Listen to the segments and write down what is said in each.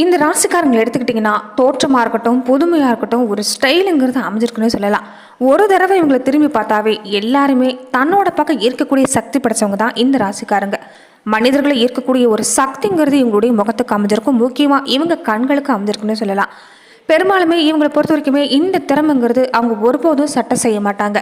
இந்த ராசிக்காரங்களை எடுத்துக்கிட்டிங்கன்னா தோற்றமாக இருக்கட்டும் புதுமையாக இருக்கட்டும் ஒரு ஸ்டைலுங்கிறது அமைஞ்சிருக்குன்னு சொல்லலாம். ஒரு தடவை இவங்களை திரும்பி பார்த்தாவே எல்லாருமே தன்னோட பக்கம் ஈர்க்கக்கூடிய சக்தி படைச்சவங்க தான் இந்த ராசிக்காரங்க. மனிதர்களை ஈர்க்கக்கூடிய ஒரு சக்திங்கிறது இவங்களுடைய முகத்துக்கு அமைஞ்சிருக்கும். முக்கியமாக இவங்க கண்களுக்கு அமைஞ்சிருக்குன்னு சொல்லலாம். பெரும்பாலுமே இவங்களை பொறுத்த வரைக்குமே இந்த திறமைங்கிறது அவங்க ஒருபோதும் சட்டை செய்ய மாட்டாங்க.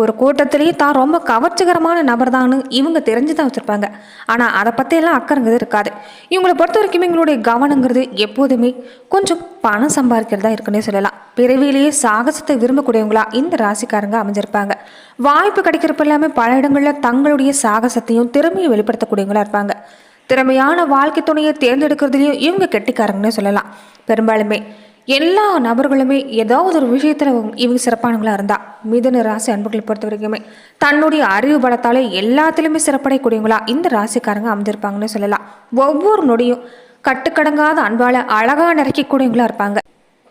ஒரு கூட்டத்திலேயே தான் ரொம்ப கவர்ச்சிகரமான நபர் தான்னு இவங்க தெரிஞ்சு தான் வச்சுருப்பாங்க. ஆனால் அதை பற்றியெல்லாம் அக்கறைங்கிறது இருக்காது. இவங்களை பொறுத்த வரைக்கும் இவங்களுடைய கவனங்கிறது எப்போதுமே கொஞ்சம் பணம் சம்பாதிக்கிறதா இருக்குன்னே சொல்லலாம். பிறவிலேயே சாகசத்தை விரும்பக்கூடியவங்களா இந்த ராசிக்காரங்க அமைஞ்சிருப்பாங்க. வாய்ப்பு கிடைக்கிறப்ப எல்லாமே பல இடங்களில் தங்களுடைய சாகசத்தையும் திறமையும் வெளிப்படுத்தக்கூடியவங்களா இருப்பாங்க. திறமையான வாழ்க்கை துணையை தேர்ந்தெடுக்கிறதுலையும் இவங்க கெட்டிக்காரங்கன்னே சொல்லலாம். பெரும்பாலுமே எல்லா நபர்களுமே ஏதாவது ஒரு விஷயத்தில் இவங்க சிறப்பானவங்களாக இருந்தால் மிதுன ராசி அன்புகளை பொறுத்த வரைக்குமே தன்னுடைய அறிவு பலத்தாலே எல்லாத்திலுமே சிறப்படையக்கூடியவங்களா இந்த ராசிக்காரங்க அமைஞ்சிருப்பாங்கன்னு சொல்லலாம். ஒவ்வொரு நொடியும் கட்டுக்கடங்காத அன்பால் அழகாக நிறைக்கக்கூடியவங்களா இருப்பாங்க.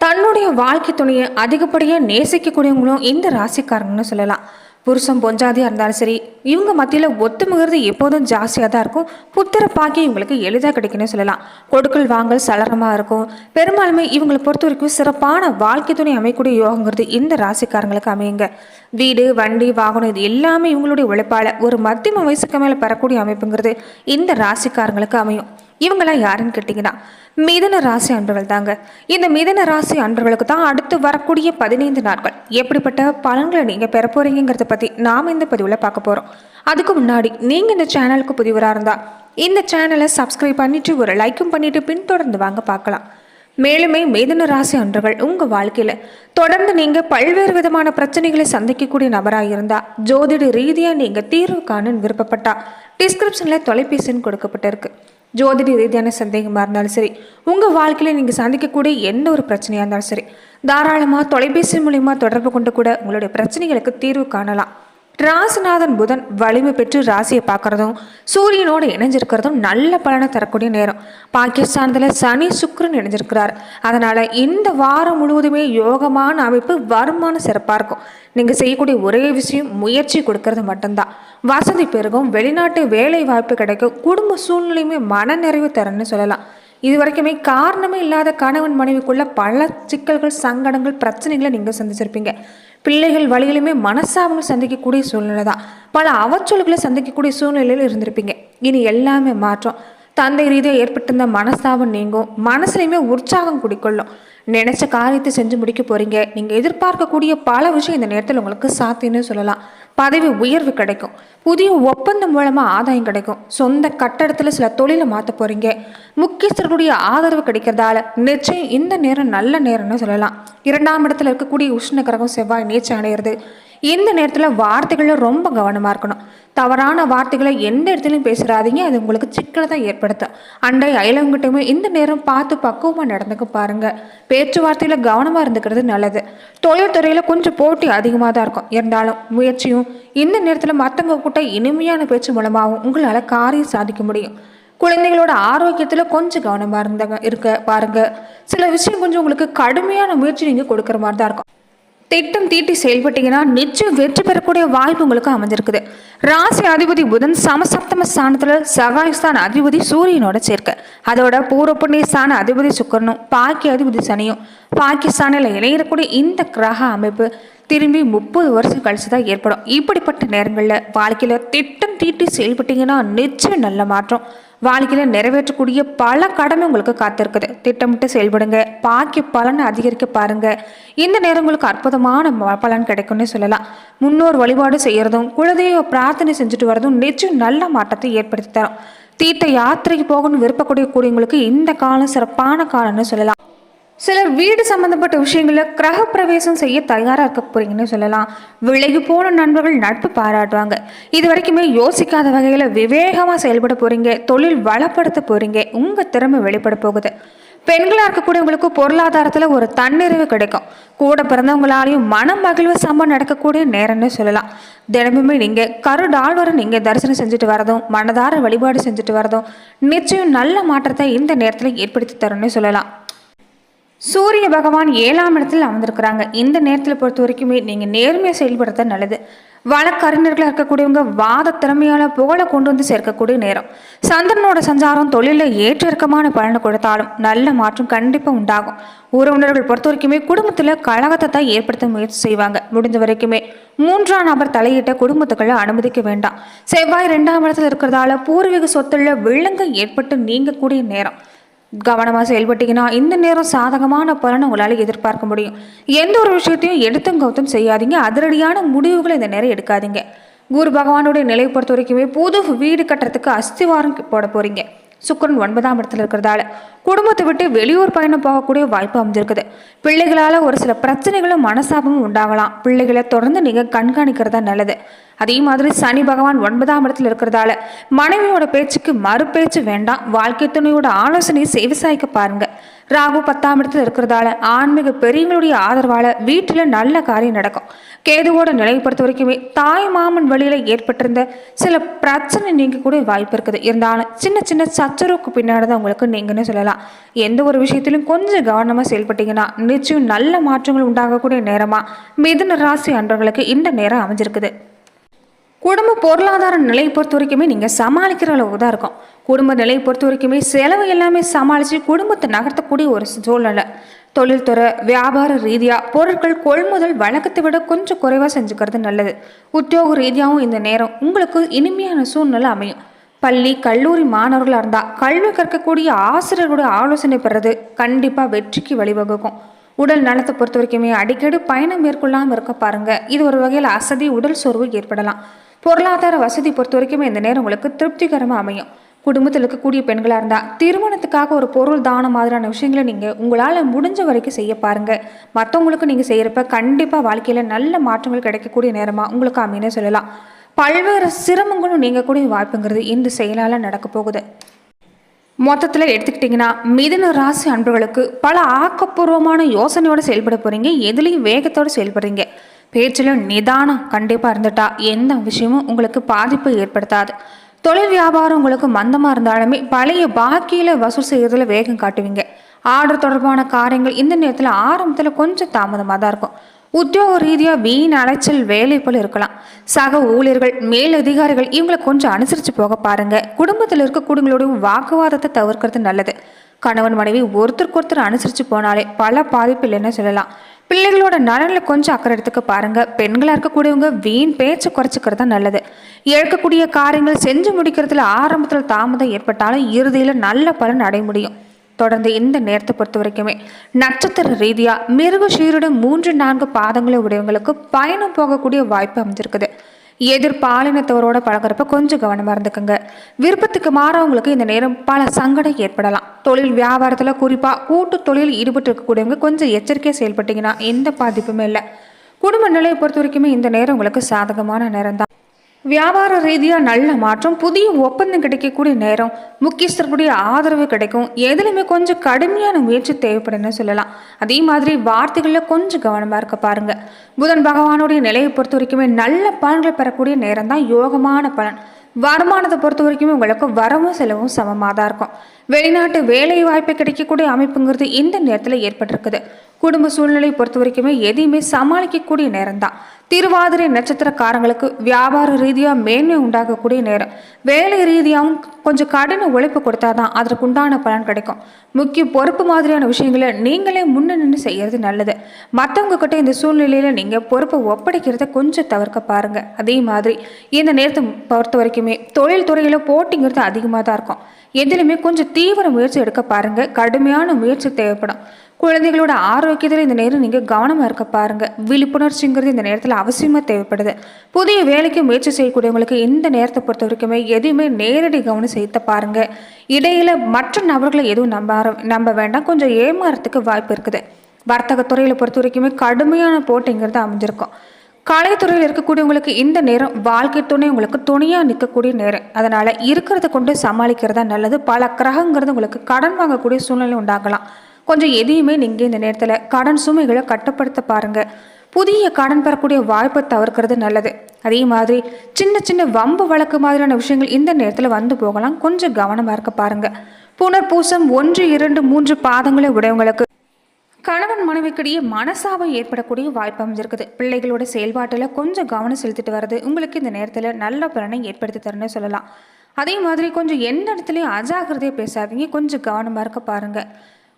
தன்னுடைய வாழ்க்கை துணையை அதிகப்படியாக நேசிக்கக்கூடியவங்களும் இந்த ராசிக்காரங்கன்னு சொல்லலாம். புருஷன் பொஞ்சாதியாக இருந்தாலும் சரி இவங்க மத்தியில் ஒத்துமுகிறது எப்போதும் ஜாஸ்தியாக தான் இருக்கும். புத்திர பாக்கியம் இவங்களுக்கு எளிதாக கிடைக்குன்னு சொல்லலாம். கொடுக்கல் வாங்கல் சலரமாக இருக்கும். பெரும்பாலுமே இவங்களை பொறுத்த வரைக்கும் சிறப்பான வாழ்க்கை துணை அமையக்கூடிய யோகங்கிறது இந்த ராசிக்காரங்களுக்கு அமையுங்க. வீடு வண்டி வாகனம் இது எல்லாமே இவங்களுடைய உழைப்பால் ஒரு மத்தியம வயசுக்கு மேலே பெறக்கூடிய அமைப்புங்கிறது இந்த ராசிக்காரங்களுக்கு அமையும். இவங்களாம் யாருன்னு கேட்டிங்கன்னா மிதுன ராசி அன்பர்கள் தாங்க. இந்த மிதுன ராசி அன்பர்களுக்கு தான் அடுத்து வரக்கூடிய 15 நாட்கள் எப்படிப்பட்ட பலன்களை நீங்கள் பெற போகிறீங்கிறத பற்றி நாம் இந்த பதிவில் பார்க்க போகிறோம். அதுக்கு முன்னாடி நீங்கள் இந்த சேனலுக்கு புதிவராக இருந்தால் இந்த சேனலை சப்ஸ்கிரைப் பண்ணிவிட்டு ஒரு லைக்கும் பண்ணிவிட்டு பின்தொடர்ந்து வாங்க பார்க்கலாம். மேலுமே மிதுன ராசி அன்பர்கள் உங்கள் வாழ்க்கையில் தொடர்ந்து நீங்கள் பல்வேறு விதமான பிரச்சனைகளை சந்திக்கக்கூடிய நபராக இருந்தால் ஜோதிட ரீதியாக நீங்கள் தீர்வு காண விருப்பப்பட்டால் டிஸ்கிரிப்ஷனில் தொலைபேசின்னு கொடுக்கப்பட்டிருக்கு. ஜோதிட ரீதியான சந்தேகமாக இருந்தாலும் சரி உங்கள் வாழ்க்கையில் நீங்கள் சந்திக்கக்கூடிய எந்த ஒரு பிரச்சனையாக இருந்தாலும் சரி தாராளமாக தொலைபேசி மூலிமா தொடர்பு கொண்டு கூட உங்களுடைய பிரச்சனைகளுக்கு தீர்வு காணலாம். ராசிநாதன் புதன் வலிமை பெற்று ராசியை பார்க்குறதும் சூரியனோடு இணைஞ்சிருக்கிறதும் நல்ல பலனை தரக்கூடிய நேரம். பாகிஸ்தானத்தில் சனி சுக்கிரன் இணைஞ்சிருக்கிறார். அதனால் இந்த வாரம் முழுவதுமே யோகமான அமைப்பு வருமானம் சிறப்பாக இருக்கும். நீங்கள் செய்யக்கூடிய ஒரே விஷயம் முயற்சி கொடுக்கறது மட்டும்தான். வசதி பெருகும், வெளிநாட்டு வேலை வாய்ப்பு கிடைக்கும், குடும்ப சூழ்நிலையுமே மன நிறைவு தரன்னு சொல்லலாம். இது வரைக்குமே காரணமே இல்லாத கணவன் மனைவிக்குள்ள பல சிக்கல்கள் சங்கடங்கள் பிரச்சனைகளை நீங்கள் சந்திச்சிருப்பீங்க. பிள்ளைகள் வழியிலுமே மனசாபங்கள் சந்திக்கக்கூடிய சூழ்நிலை தான். பல அவச்சொல்களை சந்திக்கக்கூடிய சூழ்நிலையில் இருந்திருப்பீங்க. இனி எல்லாமே மாற்றம். தந்தை ரீதியாக ஏற்பட்டிருந்த மனஸ்தாபம் நீங்கும். மனசுலையுமே உற்சாகம் குடிக்கொள்ளும். நினைச்ச காரியத்தை செஞ்சு முடிக்க போறீங்க. நீங்கள் எதிர்பார்க்கக்கூடிய பல விஷயம் இந்த நேரத்தில் உங்களுக்கு சாத்தியம்னு சொல்லலாம். பதவி உயர்வு கிடைக்கும். புதிய ஒப்பந்தம் மூலமாக ஆதாயம் கிடைக்கும். சொந்த கட்டடத்தில் சில தொழிலை மாற்ற போறீங்க. முக்கியஸ்தர்களுடைய ஆதரவு கிடைக்கிறதால நிச்சயம் இந்த நேரம் நல்ல நேரம்னு சொல்லலாம். 2ஆம் இடத்துல இருக்கக்கூடிய உஷ்ண கிரகம் செவ்வாய் நீச்சம் அடையிறது. இந்த நேரத்தில் வார்த்தைகளில் ரொம்ப கவனமாக இருக்கணும். தவறான வார்த்தைகளை எந்த இடத்துலையும் பேசுகிறாதீங்க. அது உங்களுக்கு சிக்கலை தான் ஏற்படுத்தும். அண்டை அயலவங்கிட்டயுமே இந்த நேரம் பார்த்து பக்குவமாக நடந்துக்க பாருங்கள். பேச்சுவார்த்தையில் கவனமாக இருந்துக்கிறது நல்லது. தொழில்துறையில் கொஞ்சம் போட்டி அதிகமாக தான் இருக்கும். இருந்தாலும் முயற்சியும் இந்த நேரத்தில் மற்றவங்க கூட்ட இனிமையான பேச்சு மூலமாகவும் உங்களால் காரியம் சாதிக்க முடியும். குழந்தைகளோட ஆரோக்கியத்தில் கொஞ்சம் கவனமாக இருக்க பாருங்கள். சில விஷயம் கொஞ்சம் உங்களுக்கு கடுமையான முயற்சி நீங்கள் கொடுக்குற மாதிரி தான் இருக்கும். திட்டம் தீட்டி செயல்பட்டீங்கன்னா நிச்சயம் வெற்றி பெறக்கூடிய வாய்ப்பு உங்களுக்கு அமைஞ்சிருக்குது. ராசி அதிபதி புதன் சமசப்தம ஸ்தானத்தில் சகாயஸ்தான அதிபதி சூரியனோட சேர்க்க, அதோட பூர்வ புண்ணிய ஸ்தான அதிபதி சுக்கரனும் பாக்கிய அதிபதி சனியும் பாகிஸ்தானில் இணையக்கூடிய இந்த கிரக அமைப்பு திரும்பி 30 வருஷம் கழிச்சு தான் ஏற்படும். இப்படிப்பட்ட நேரங்களில் வாழ்க்கையில் திட்டம் தீட்டி செயல்பட்டீங்கன்னா நிச்சயம் நல்ல மாற்றம். வாழ்க்கையில் நிறைவேற்றக்கூடிய பல கடமை உங்களுக்கு காத்திருக்குது. திட்டமிட்டு செயல்படுங்க. பாக்கிய பலனை அதிகரிக்க பாருங்க. இந்த நேரம் உங்களுக்கு அற்புதமான பலன் கிடைக்கும்னு சொல்லலாம். முன்னோர் வழிபாடு செய்யறதும் குலதெய்வ பிரார்த்தனை செஞ்சுட்டு வரதும் நிச்சயம் நல்ல மாற்றத்தை ஏற்படுத்தி தரும். தீர்த்த யாத்திரைக்கு போகணும்னு விருப்பக்கூடியவங்களுக்கு இந்த காலம் சிறப்பான காலம்னு சொல்லலாம். சிலர் வீடு சம்பந்தப்பட்ட விஷயங்களில் கிரக பிரவேசம் செய்ய தயாராக இருக்க போறீங்கன்னு சொல்லலாம். விலகி போன நண்பர்கள் நட்பு பாராட்டுவாங்க. இது வரைக்குமே யோசிக்காத வகையில் விவேகமாக செயல்பட போறீங்க. தொழில் வளப்படுத்த போறீங்க. உங்கள் திறமை வெளிப்பட போகுது. பெண்களாக இருக்கக்கூடியவங்களுக்கு பொருளாதாரத்தில் ஒரு தன்னிறைவு கிடைக்கும். கூட பிறந்தவங்களாலையும் மனம் மகிழ்வு சம்பவம் நடக்கக்கூடிய நேரம்னு சொல்லலாம். தினமுமே நீங்கள் கருடாழ்வரை நீங்கள் தரிசனம் செஞ்சுட்டு வரதும் மனதார வழிபாடு செஞ்சுட்டு வரதும் நிச்சயம் நல்ல மாற்றத்தை இந்த நேரத்தில் ஏற்படுத்தி தரும்னு சொல்லலாம். சூரிய பகவான் 7ஆம் இடத்தில் அமர்ந்திருக்கிறாங்க. இந்த நேரத்தில் பொறுத்த வரைக்குமே நீங்கள் நேர்மையாக செயல்படுத்த நல்லது. வழக்கறிஞர்களாக இருக்கக்கூடியவங்க வாத திறமையால புகழை கொண்டு வந்து சேர்க்கக்கூடிய நேரம். சந்திரனோட சஞ்சாரம் தொழிலில் ஏற்ற இறக்கமான பலனை கொடுத்தாலும் நல்ல மாற்றம் கண்டிப்பாக உண்டாகும். உறவினர்கள் பொறுத்த வரைக்குமே குடும்பத்தில் கழகத்தை தான் ஏற்படுத்த முயற்சி செய்வாங்க. முடிஞ்ச வரைக்குமே 3ஆம் நபர் தலையிட்ட குடும்பத்துக்களை அனுமதிக்க வேண்டாம். செவ்வாய் 2ஆம் இடத்துல இருக்கிறதால பூர்வீக சொத்துல வில்லங்கம் ஏற்பட்டு நீங்கக்கூடிய நேரம். கவனமாக செயல்பட்டீங்கன்னா இந்த நேரம் சாதகமான பலனை உங்களால் எதிர்பார்க்க முடியும். எந்த ஒரு விஷயத்தையும் எடுத்தும் கவுத்தும் செய்யாதீங்க. அதிரடியான முடிவுகளை இந்த நேரம் எடுக்காதீங்க. குரு பகவானுடைய நிலை பொறுத்த வரைக்குமே புது வீடு கட்டுறதுக்கு அஸ்திவாரம் போட போறீங்க. சுக்கிரன் 9ஆம் இடத்துல இருக்கிறதால குடும்பத்தை விட்டு வெளியூர் பயணம் போகக்கூடிய வாய்ப்பு அமைஞ்சிருக்குது. பிள்ளைகளால் ஒரு சில பிரச்சனைகளும் மனசாபமும் உண்டாகலாம். பிள்ளைகளை தொடர்ந்து நீங்கள் கண்காணிக்கிறதா நல்லது. அதே மாதிரி சனி பகவான் 9ஆம் இடத்துல இருக்கிறதால மனைவியோட பேச்சுக்கு மறுபேச்சு வேண்டாம். வாழ்க்கை துணையோட ஆலோசனையை செவிசாய்க்க பாருங்க. ராகு 10ஆம் இடத்துல இருக்கிறதால ஆன்மீக பெரியவங்களுடைய ஆதரவால வீட்டில் நல்ல காரியம் நடக்கும். கேதுவோட நிலையை பொறுத்த வரைக்குமே தாய் மாமன் வழியில ஏற்பட்டிருந்த சில பிரச்சனை நீங்க கூட வாய்ப்பு இருக்குது. இருந்தாலும் சின்ன சின்ன சச்சரவுக்கு பின்னாடி தான் உங்களுக்கு நீங்கன்னு சொல்லலாம். எந்த ஒரு விஷயத்திலும் கொஞ்சம் கவனமா செயல்பட்டீங்கன்னா நிச்சயம் நல்ல மாற்றங்கள் உண்டாகக்கூடிய நேரமா மிதுன ராசி அன்பர்களுக்கு இந்த நேரம் அமைஞ்சிருக்குது. குடும்ப பொருளாதார நிலையை பொறுத்த வரைக்குமே நீங்கள் சமாளிக்கிற அளவு தான் இருக்கும். குடும்ப நிலையை பொறுத்த வரைக்குமே செலவு எல்லாமே சமாளித்து குடும்பத்தை நகர்த்தக்கூடிய ஒரு சூழ்நிலை. தொழில்துறை வியாபார ரீதியாக பொருட்கள் கொள்முதல் வழக்கத்தை விட கொஞ்சம் குறைவாக செஞ்சுக்கிறது நல்லது. உத்தியோக ரீதியாகவும் இந்த நேரம் உங்களுக்கு இனிமையான சூழ்நிலை அமையும். பள்ளி கல்லூரி மாணவர்களாக இருந்தால் கல்வி கற்கக்கூடிய ஆசிரியர்களுடைய ஆலோசனை பெறது கண்டிப்பாக வெற்றிக்கு வழிவகுக்கும். உடல் நலத்தை பொறுத்த வரைக்குமே அடிக்கடி பயணம் மேற்கொள்ளாமல் இருக்க பாருங்க. இது ஒரு வகையில் அசதி உடல் சோர்வு ஏற்படலாம். பொருளாதார வசதி பொறுத்த வரைக்குமே இந்த நேரம் உங்களுக்கு திருப்திகரமாக அமையும். குடும்பத்தில் இருக்கக்கூடிய பெண்களாக இருந்தால் திருமணத்துக்காக ஒரு பொருள் தானம் மாதிரியான விஷயங்களை நீங்கள் உங்களால் முடிஞ்ச வரைக்கும் செய்ய பாருங்கள். மற்றவங்களுக்கு நீங்கள் செய்கிறப்ப கண்டிப்பாக வாழ்க்கையில் நல்ல மாற்றங்கள் கிடைக்கக்கூடிய நேரமாக உங்களுக்கு அமைன்னு சொல்லலாம். பல்வேறு சிரமங்களும் நீங்கக்கூடிய வாய்ப்புங்கிறது இந்த செயலால் நடக்க போகுது. மொத்தத்தில் எடுத்துக்கிட்டிங்கன்னா மிதுன ராசி அன்பர்களுக்கு பல ஆக்கப்பூர்வமான யோசனையோடு செயல்பட போகிறீங்க. எதுலேயும் வேகத்தோடு செயல்படுறீங்க. பேச்சில் நிதானம் கண்டிப்பாக இருந்துட்டா எந்த விஷயமும் உங்களுக்கு பாதிப்பை ஏற்படுத்தாது. தொழில் வியாபாரம் உங்களுக்கு மந்தமாக இருந்தாலுமே பழைய பாக்கியில் வசூல் செய்கிறதுல வேகம் காட்டுவீங்க. ஆர்டர் தொடர்பான காரியங்கள் இந்த நேரத்தில் ஆரம்பத்தில் கொஞ்சம் தாமதமாக தான் இருக்கும். உத்தியோக ரீதியாக வீண் அலைச்சல் வேலை போல் இருக்கலாம். சக ஊழியர்கள் மேலதிகாரிகள் இவங்களை கொஞ்சம் அனுசரித்து போக பாருங்க. குடும்பத்தில் இருக்கக்கூடியவங்களுடைய வாக்குவாதத்தை தவிர்க்கிறது நல்லது. கணவன் மனைவி ஒருத்தருக்கு அனுசரித்து போனாலே பல பாதிப்பு இல்லைன்னு சொல்லலாம். பிள்ளைகளோட நலனில் கொஞ்சம் அக்கறை எடுத்துக்க பாருங்க. பெண்களாக இருக்கக்கூடியவங்க வீண் பேச்சு குறைச்சிக்கிறது தான் நல்லது. இழக்கக்கூடிய காரியங்கள் செஞ்சு முடிக்கிறதுல ஆரம்பத்தில் தாமதம் ஏற்பட்டாலும் இறுதியில் நல்ல பலன் அடைய முடியும். தொடர்ந்து இந்த நேரத்தை பொறுத்த வரைக்குமே நட்சத்திர ரீதியா மிருகஷீரிடம் 3-4 பாதங்களை உடையவங்களுக்கு பயணம் போகக்கூடிய வாய்ப்பு அமைஞ்சிருக்குது. எதிர்பாலினத்தவரோட பழகிறப்ப கொஞ்சம் கவனமா இருந்துக்குங்க. விருப்பத்துக்கு மாறவங்களுக்கு இந்த நேரம் பல சங்கடம் ஏற்படலாம். தொழில் வியாபாரத்துல குறிப்பா கூட்டு தொழில் ஈடுபட்டு இருக்கக்கூடியவங்க கொஞ்சம் எச்சரிக்கையா செயல்பட்டீங்கன்னா எந்த பாதிப்புமே இல்லை. குடும்ப நிலையை பொறுத்த வரைக்குமே இந்த நேரம் உங்களுக்கு சாதகமான நேரம் தான். வியாபார ரீதியாக நல்ல மாற்றம், புதிய ஒப்பந்தம் கிடைக்கக்கூடிய நேரம், முக்கியஸ்தர்களுடைய ஆதரவு கிடைக்கும். எதுலையுமே கொஞ்சம் கடுமையான முயற்சி தேவைப்படுன்னு சொல்லலாம். அதே மாதிரி வார்த்தைகளில் கொஞ்சம் கவனமாக இருக்க பாருங்க. புதன் பகவானுடைய நிலையை பொறுத்த வரைக்குமே நல்ல பலன்களை பெறக்கூடிய நேரம் தான் யோகமான பலன். வருமானத்தை பொறுத்த வரைக்குமே உங்களுக்கு வரவும் செலவும் சமமாக தான் இருக்கும். வெளிநாட்டு வேலை வாய்ப்பு கிடைக்கக்கூடிய அமைப்புங்கிறது இந்த நேரத்தில் ஏற்பட்டிருக்குது. குடும்ப சூழ்நிலை பொறுத்த வரைக்குமே எதையுமே சமாளிக்கக்கூடிய நேரம் தான். திருவாதிரை நட்சத்திரக்காரங்களுக்கு வியாபார ரீதியாக மேன்மை உண்டாகக்கூடிய நேரம். வேலை ரீதியாகவும் கொஞ்சம் கடின உழைப்பு கொடுத்தாதான் அதற்கு உண்டான பலன் கிடைக்கும். முக்கிய பொறுப்பு மாதிரியான விஷயங்களை நீங்களே முன்ன நின்று செய்யறது நல்லது. மற்றவங்க கிட்ட இந்த சூழ்நிலையில நீங்க பொறுப்பை ஒப்படைக்கிறத கொஞ்சம் தவிர்க்க பாருங்க. அதே மாதிரி இந்த நேரத்தை பொறுத்த வரைக்குமே தொழில் துறையில போட்டிங்கிறது அதிகமாக தான் இருக்கும். எதிலுமே கொஞ்சம் தீவிர முயற்சி எடுக்க பாருங்க. கடுமையான முயற்சி தேவைப்படும். குழந்தைகளோட ஆரோக்கியத்தில் இந்த நேரம் நீங்கள் கவனமாக இருக்க பாருங்க. விழிப்புணர்ச்சிங்கிறது இந்த நேரத்தில் அவசியமாக தேவைப்படுது. புதிய வேலைக்கு முயற்சி செய்யக்கூடியவங்களுக்கு இந்த நேரத்தை பொறுத்த வரைக்குமே எதையுமே நேரடி கவனம் செலுத்த பாருங்க. இடையில மற்ற நபர்களை எதுவும் நம்ப வேண்டாம். கொஞ்சம் ஏமாறத்துக்கு வாய்ப்பு இருக்குது. வர்த்தகத்துறையில் பொறுத்த வரைக்குமே கடுமையான போட்டிங்கிறது அமைஞ்சிருக்கும். கலைத்துறையில் இருக்கக்கூடியவங்களுக்கு இந்த நேரம் வாழ்க்கை துணை உங்களுக்கு துணையாக நிற்கக்கூடிய நேரம். அதனால் இருக்கிறத கொண்டு சமாளிக்கிறதா நல்லது. பல கிரகங்கிறது உங்களுக்கு கடன் வாங்கக்கூடிய சூழ்நிலை உண்டாகலாம். கொஞ்சம் எதையுமே நீங்கள் இந்த நேரத்தில் கடன் சுமைகளை கட்டுப்படுத்த பாருங்கள். புதிய கடன் பெறக்கூடிய வாய்ப்பை தவிர்க்கிறது நல்லது. அதே மாதிரி சின்ன சின்ன வம்பு வழக்கு மாதிரியான விஷயங்கள் இந்த நேரத்தில் வந்து போகலாம். கொஞ்சம் கவனமாக இருக்க பாருங்கள். புனர்பூசம் 1, 2, 3 பாதங்களை உடையவங்களுக்கு கணவன் மனைவிக்கிடையே மனசாபம் ஏற்படக்கூடிய வாய்ப்பு அமைஞ்சிருக்குது. பிள்ளைகளோட செயல்பாட்டில் கொஞ்சம் கவனம் செலுத்திட்டு வர்றது உங்களுக்கு இந்த நேரத்தில் நல்ல பலனை ஏற்படுத்தி தரணும்னு சொல்லலாம். அதே மாதிரி கொஞ்சம் எந்த இடத்துலையும் அஜாக்கிரதையாக பேசாதீங்க, கொஞ்சம் கவனமாக இருக்க பாருங்கள்.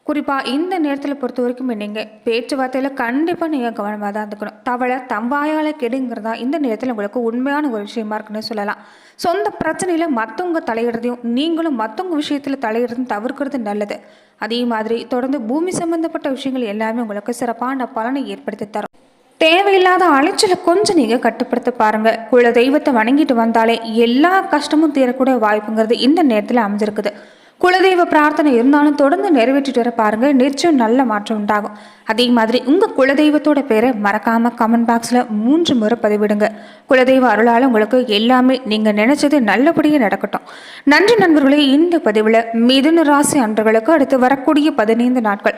குறிப்பாக இந்த நேரத்தில் பொறுத்த வரைக்கும் நீங்கள் பேச்சுவார்த்தையில் கண்டிப்பாக நீங்கள் கவனமாக தான் இருந்துக்கணும். தவளை தம்பாயால் கெடுங்கிறதா இந்த நேரத்தில் உங்களுக்கு உண்மையான ஒரு விஷயமா இருக்குன்னு சொல்லலாம். சொந்த பிரச்சனையில் மற்றவங்க தலையிடுறதையும் நீங்களும் மற்றவங்க விஷயத்தில் தலையிடுறதும் தவிர்க்கிறது நல்லது. அதே மாதிரி தொடர்ந்து பூமி சம்பந்தப்பட்ட விஷயங்கள் எல்லாமே உங்களுக்கு சிறப்பான பலனை ஏற்படுத்தி தரும். தேவையில்லாத அலைச்சலை கொஞ்சம் நீங்கள் கட்டுப்படுத்த பாருங்கள். குல தெய்வத்தை வணங்கிட்டு வந்தாலே எல்லா கஷ்டமும் தீரக்கூடிய வாய்ப்புங்கிறது இந்த நேரத்தில் அமைஞ்சிருக்குது. குலதெய்வ பிரார்த்தனை இருந்தாலும் தொடர்ந்து நிறைவேற்றிட்டு வர பாருங்க, நிச்சயம் நல்ல மாற்றம் உண்டாகும். அதே மாதிரி உங்க குலதெய்வத்தோட பேரை மறக்காம கமெண்ட் பாக்ஸ்ல 3 முறை பதிவிடுங்க. குலதெய்வ அருளால உங்களுக்கு எல்லாமே நீங்க நினைச்சது நல்லபடியாக நடக்கட்டும். நன்றி நண்பர்களே. இந்த பதிவுல மிதுன ராசி அன்பர்களுக்கு அடுத்து வரக்கூடிய 15 நாட்கள்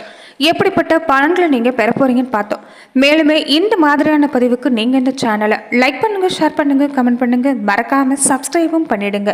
எப்படிப்பட்ட பலன்களை நீங்க பெற போறீங்கன்னு பார்த்தோம். மேலுமே இந்த மாதிரியான பதிவுக்கு நீங்க இந்த சேனலை லைக் பண்ணுங்க, ஷேர் பண்ணுங்க, கமெண்ட் பண்ணுங்க, மறக்காம சப்ஸ்கிரைபும் பண்ணிடுங்க.